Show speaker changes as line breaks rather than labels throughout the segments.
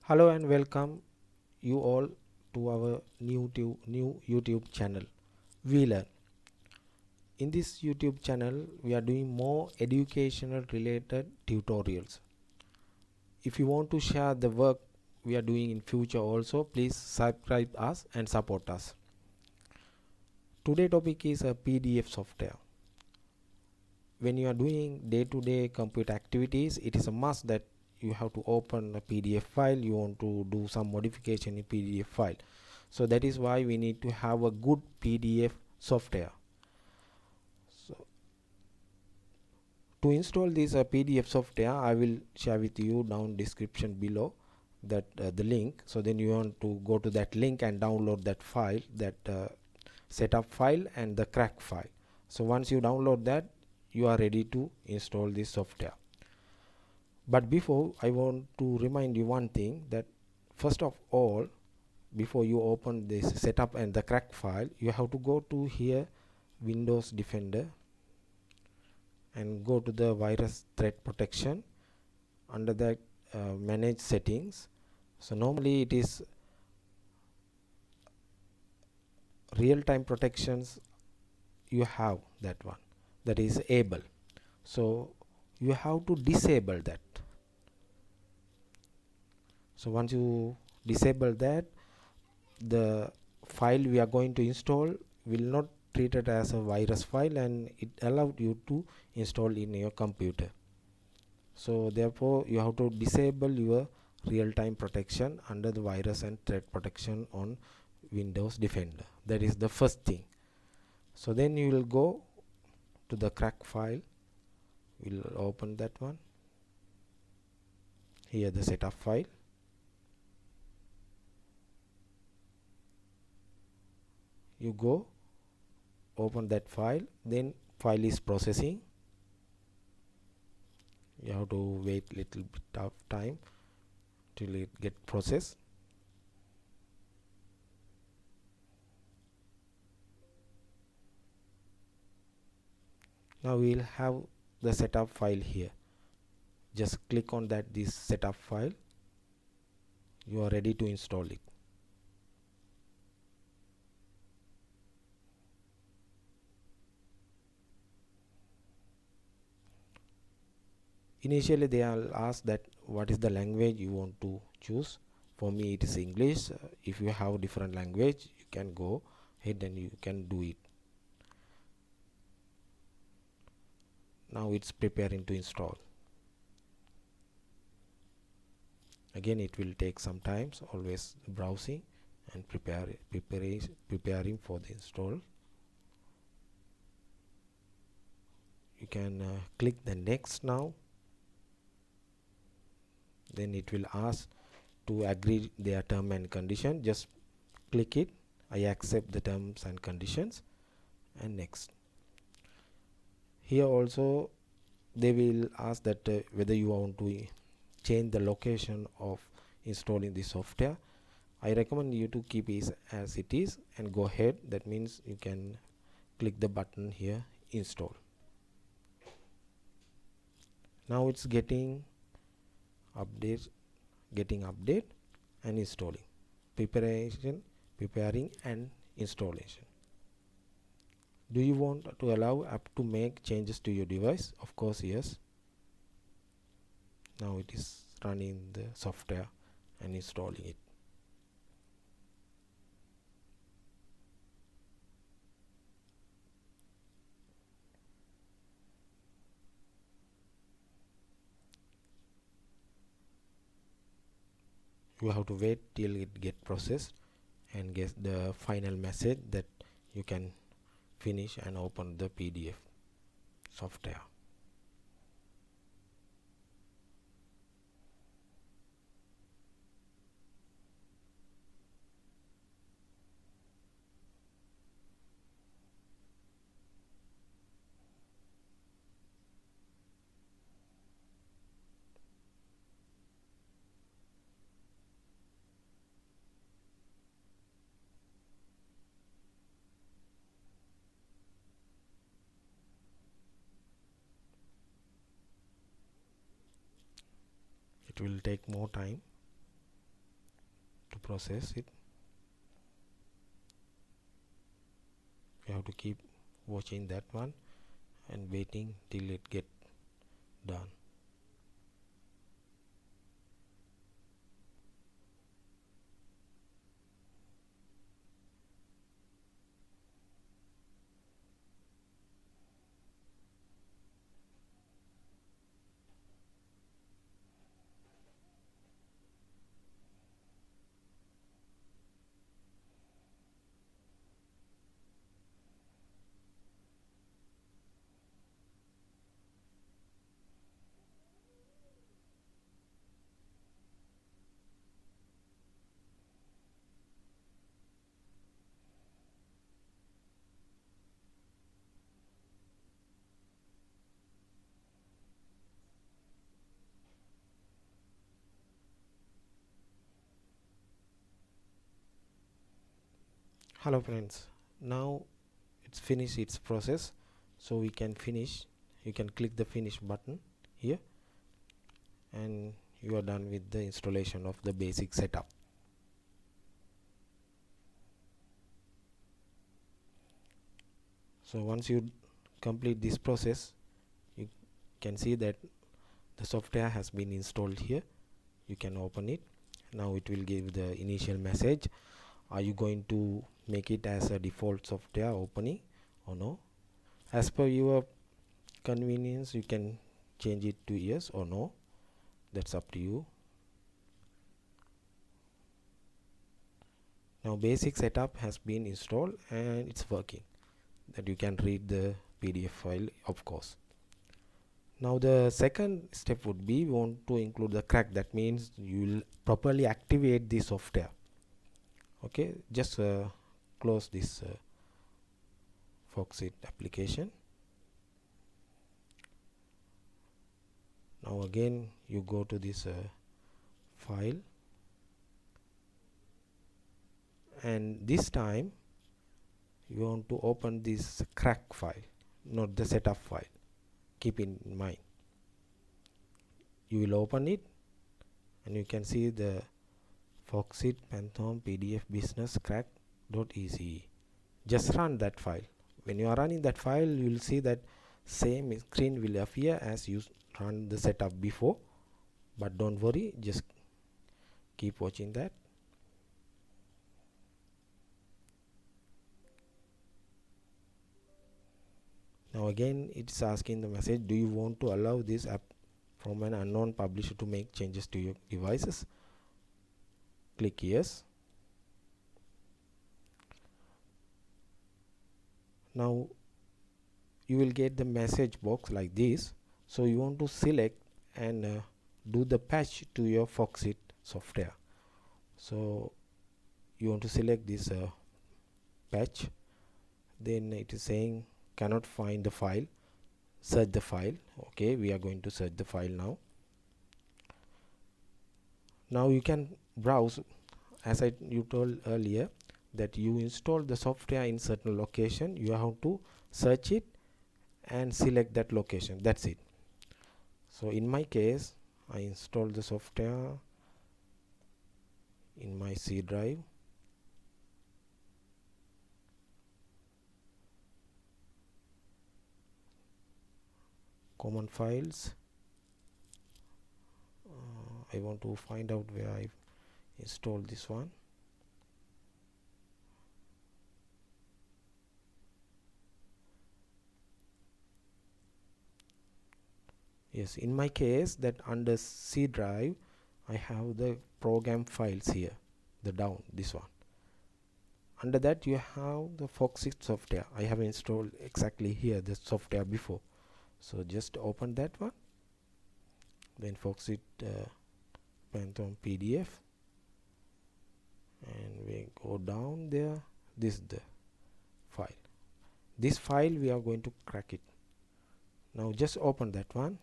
Hello and welcome you all to our new YouTube channel. We learn. In this YouTube channel, we are doing more educational related tutorials. If you want to share the work we are doing in future also, please subscribe us and support us. Today topic is a PDF software. When you are doing day-to-day computer activities, it is a must that you have to open a PDF file. You want to do some modification in PDF file, so that is why we need to have a good PDF software. So to install this PDF software, I will share with you down description below that the link. So then you want to go to that link and download that file, that setup file and the crack file. So once you download that, you are ready to install this software. But before, I want to remind you one thing, that first of all, before you open this setup and the crack file, you have to go to here, Windows Defender, and go to the virus threat protection. Under that, manage settings. So normally it is real-time protections. You have that one, that is able. So you have to disable that. So once you disable that, the file we are going to install will not treat it as a virus file, and it allowed you to install in your computer. So therefore you have to disable your real-time protection under the virus and threat protection on Windows Defender. That is the first thing. So then you will go to the crack file. We'll open that one. Here the setup file. You go open that file, then file is processing. You have to wait little bit of time till it get processed. Now we will have the setup file here. Just click on that, this setup file. You are ready to install it. Initially they will ask that what is the language you want to choose. For me it is English. If you have different language, you can go ahead and you can do it. Now it's preparing to install. Again it will take some time, so always browsing and preparing for the install. You can click the next now. Then it will ask to agree their term and condition. Just click it. I accept the terms and conditions, and next. Here also they will ask that whether you want to change the location of installing the software. I recommend you to keep it as it is and go ahead. That means you can click the button here, install. Now it's getting update and installing. Preparing and installation. Do you want to allow app to make changes to your device? Of course yes. Now it is running the software and installing it. You have to wait till it get processed and get the final message that you can finish and open the PDF software. It will take more time. to process it. You have to keep watching that one and waiting till it get done. Hello friends, now it's finished its process, so we can finish. You can click the finish button here and you are done with the installation of the basic setup. So once you complete this process, you can see that the software has been installed here. You can open it. Now it will give the initial message. Are you going to make it as a default software opening or no? As per your convenience, you can change it to yes or no. That's up to you. Now basic setup has been installed and it's working. That you can read the PDF file, of course. Now the second step would be we want to include the crack. That means you will properly activate the software. Okay, just close this Foxit application. Now again you go to this file, and this time you want to open this crack file, not the setup file. Keep in mind, you will open it and you can see the Foxit Phantom PDF business crack.exe. Just run that file. When you are running that file, you will see that same screen will appear as you run the setup before, but don't worry, just keep watching that. Now again it's asking the message, do you want to allow this app from an unknown publisher to make changes to your devices? Click yes. Now you will get the message box like this. So you want to select and do the patch to your Foxit software. So you want to select this patch. Then it is saying cannot find the file, search the file. Okay, we are going to search the file now. Now you can browse, as you told earlier, that you install the software in certain location. You have to search it and select that location. That's it. So in my case, I installed the software in my C drive. Common files. I want to find out where I installed this one. Yes, in my case, that under C drive I have the program files here, the down, this one. Under that you have the Foxit software. I have installed exactly here the software before. So just open that one, then Foxit Phantom PDF, and we go down there. This is the file. This file we are going to crack it. Now just open that one.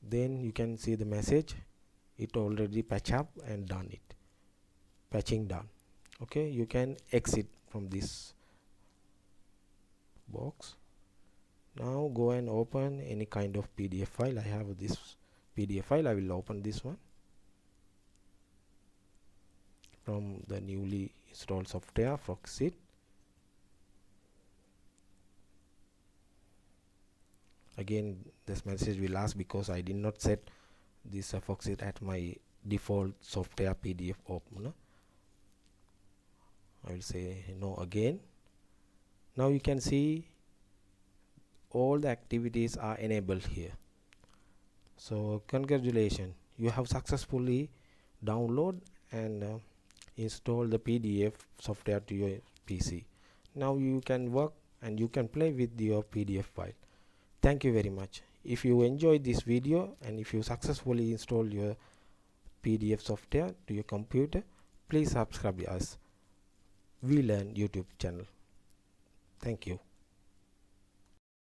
Then you can see the message, it already patch up and done it, patching done. Okay, you can exit from this box. Now go and open any kind of PDF file. I have this PDF file. I will open this one from the newly installed software Foxit. Again, this message will ask because I did not set this Foxit at my default software PDF opener. I will say no again. Now you can see all the activities are enabled here. So congratulations, you have successfully download and install the PDF software to your PC. Now you can work and you can play with your PDF file. Thank you very much. If you enjoyed this video and if you successfully install your PDF software to your computer, please subscribe us. We Learn YouTube channel. Thank you.